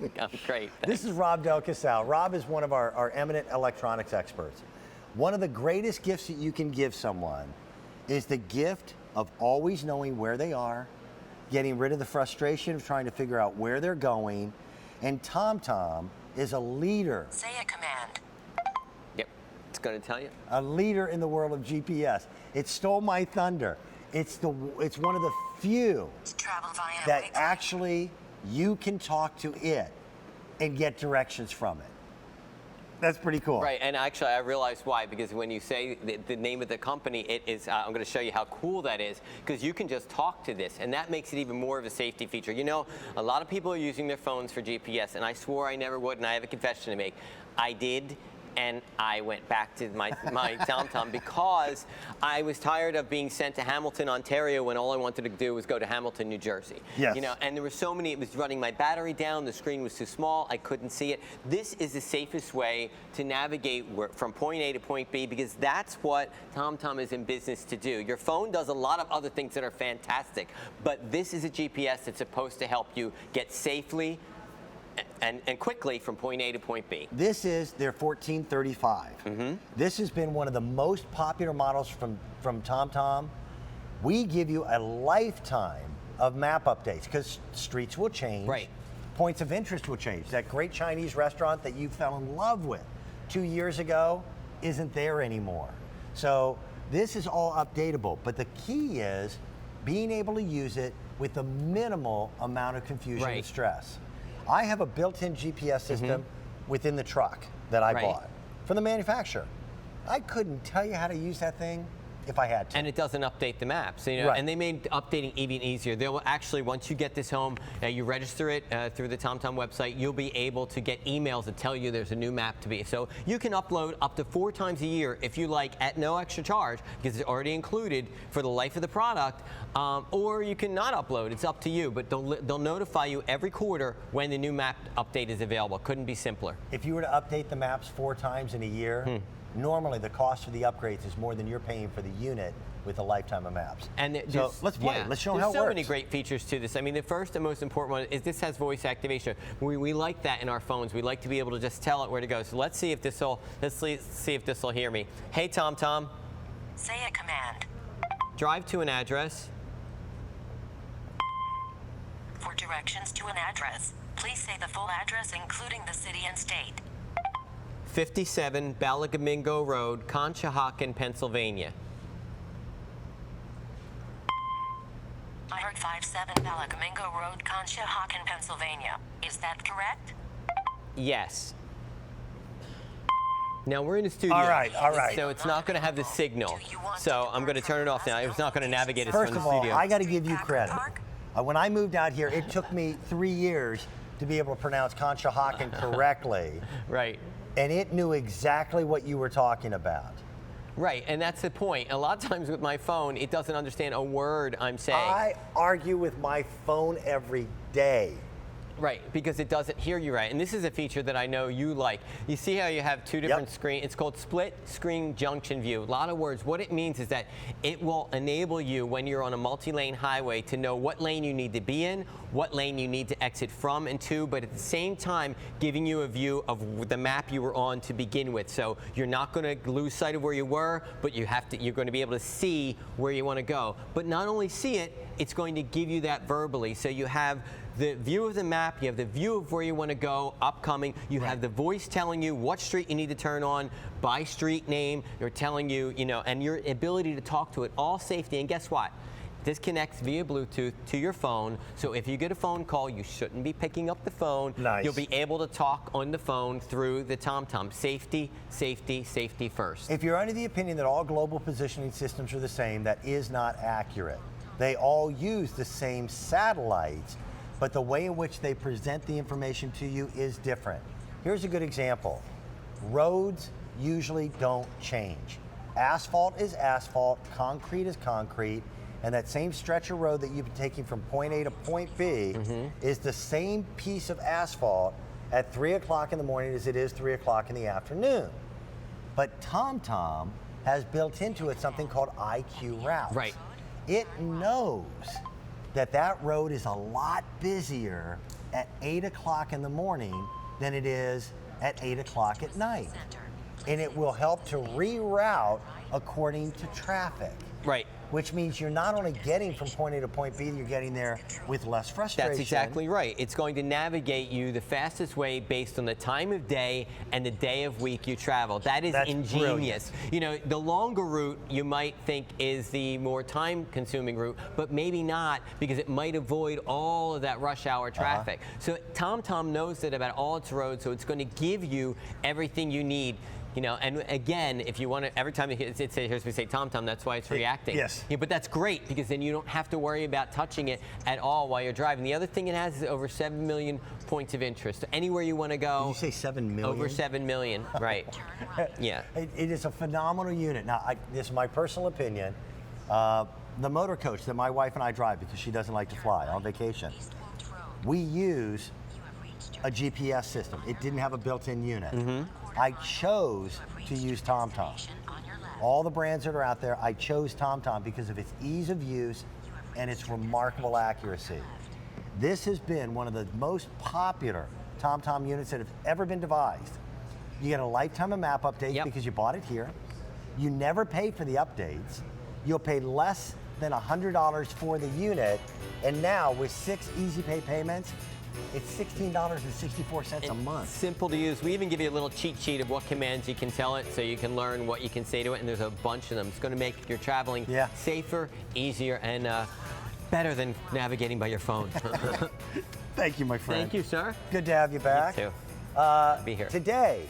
I'm great. This is Rob Del Casal. Rob is one of our eminent electronics experts. One of the greatest gifts that you can give someone is the gift of always knowing where they are, getting rid of the frustration of trying to figure out where they're going, and TomTom is a leader. Say a command. Yep, it's going to tell you. A leader in the world of GPS. It stole my thunder. It's one of the few Travel via that Wi-Fi. actually you can talk to it and get directions from it. That's pretty cool. Right, and actually I realized why, because when you say the name of the company, it is, I'm going to show you how cool that is, because you can just talk to this, and that makes it even more of a safety feature. You know, a lot of people are using their phones for GPS, and I swore I never would, and I have a confession to make. I did, and I went back to my TomTom because I was tired of being sent to Hamilton, Ontario, when all I wanted to do was go to Hamilton, New Jersey. Yes. You know, and there were so many, it was running my battery down, the screen was too small, I couldn't see it. This is the safest way to navigate from point A to point B, because that's what TomTom is in business to do. Your phone does a lot of other things that are fantastic, but this is a GPS that's supposed to help you get safely and quickly from point A to point B. This is their 1435. This has been one of the most popular models from TomTom. We give you a lifetime of map updates because streets will change. Right. Points of interest will change. That great Chinese restaurant that you fell in love with 2 years ago isn't there anymore. So this is all updatable, but the key is being able to use it with a minimal amount of confusion and stress. I have a built-in GPS system within the truck that I bought from the manufacturer. I couldn't tell you how to use that thing if I had to. And it doesn't update the maps, you know, and they made updating even easier. They will actually, once you get this home, you register it through the TomTom website, you'll be able to get emails that tell you there's a new map to be. So you can upload up to 4 times a year if you like, at no extra charge, because it's already included for the life of the product, or you can not upload. It's up to you, but they'll notify you every quarter when the new map update is available. Couldn't be simpler. If you were to update the maps 4 times in a year, normally the cost for the upgrades is more than you're paying for the unit with a lifetime of maps. And so let's play. Let's show them how it works. There's so many great features to this. I mean, the first and most important one is this has voice activation. We like that in our phones. We like to be able to just tell it where to go. So let's see if this will hear me. Hey, TomTom. Say a command. Drive to an address. For directions to an address, please say the full address, including the city and state. 57 Ballagamingo Road, Conshohocken, Pennsylvania. I heard 57 Ballagamingo Road, Conshohocken, Pennsylvania. Is that correct? Yes. Now we're in the studio. All right. So it's not going to have the signal. So I'm going to turn it off now. It's not going to navigate us from the studio. First of all, I got to give you credit. When I moved out here, it took me 3 years to be able to pronounce Conshohocken correctly. Right. And it knew exactly what you were talking about. Right, and that's the point. A lot of times with my phone, it doesn't understand a word I'm saying. I argue with my phone every day. Right, because it doesn't hear you right. And this is a feature that I know you like. You see how you have 2 different screens? It's called split screen junction view. A lot of words. What it means is that it will enable you when you're on a multi-lane highway to know what lane you need to be in, what lane you need to exit from and to, but at the same time giving you a view of the map you were on to begin with. So you're not going to lose sight of where you were, but you're going to be able to see where you want to go. But not only see it, it's going to give you that verbally. So you have the view of the map, you have the view of where you want to go, upcoming, you have the voice telling you what street you need to turn on by street name, they're telling you, and your ability to talk to it, all safety. And guess what? This connects via Bluetooth to your phone, so if you get a phone call, you shouldn't be picking up the phone. Nice. You'll be able to talk on the phone through the TomTom. Safety, safety, safety first. If you're under the opinion that all global positioning systems are the same, that is not accurate. They all use the same satellites, but the way in which they present the information to you is different. Here's a good example. Roads usually don't change. Asphalt is asphalt, concrete is concrete, and that same stretch of road that you've been taking from point A to point B is the same piece of asphalt at 3 o'clock in the morning as it is 3 o'clock in the afternoon. But TomTom has built into it something called IQ routes. Right. It knows that that road is a lot busier at 8 o'clock in the morning than it is at 8 o'clock at night. And it will help to reroute according to traffic. Right. Which means you're not only getting from point A to point B, you're getting there with less frustration. That's exactly right. It's going to navigate you the fastest way based on the time of day and the day of week you travel. That's ingenious. Brilliant. You know, the longer route you might think is the more time-consuming route, but maybe not, because it might avoid all of that rush hour traffic. So TomTom knows that about all its roads, so it's going to give you everything you need. You know, and again, if you want to, every time it hears me say TomTom, that's why it's reacting. Yes. Yeah, but that's great, because then you don't have to worry about touching it at all while you're driving. The other thing it has is over 7 million points of interest. So anywhere you want to go. Did you say 7 million? Over 7 million, right. Yeah. It is a phenomenal unit. Now, this is my personal opinion. The motor coach that my wife and I drive, because she doesn't like to fly on vacation, we use a GPS system. It didn't have a built-in unit. I chose to use TomTom. All the brands that are out there, I chose TomTom because of its ease of use and its remarkable accuracy. This has been one of the most popular TomTom units that have ever been devised. You get a lifetime of map updates because you bought it here. You never pay for the updates. You'll pay less than $100 for the unit, and now with 6 easy pay payments, it's $16.64 a month. Simple to use. We even give you a little cheat sheet of what commands you can tell it, so you can learn what you can say to it, and there's a bunch of them. It's going to make your traveling safer, easier, and better than navigating by your phone. Thank you, my friend. Thank you, sir. Good to have you back. You too. Be here. Today,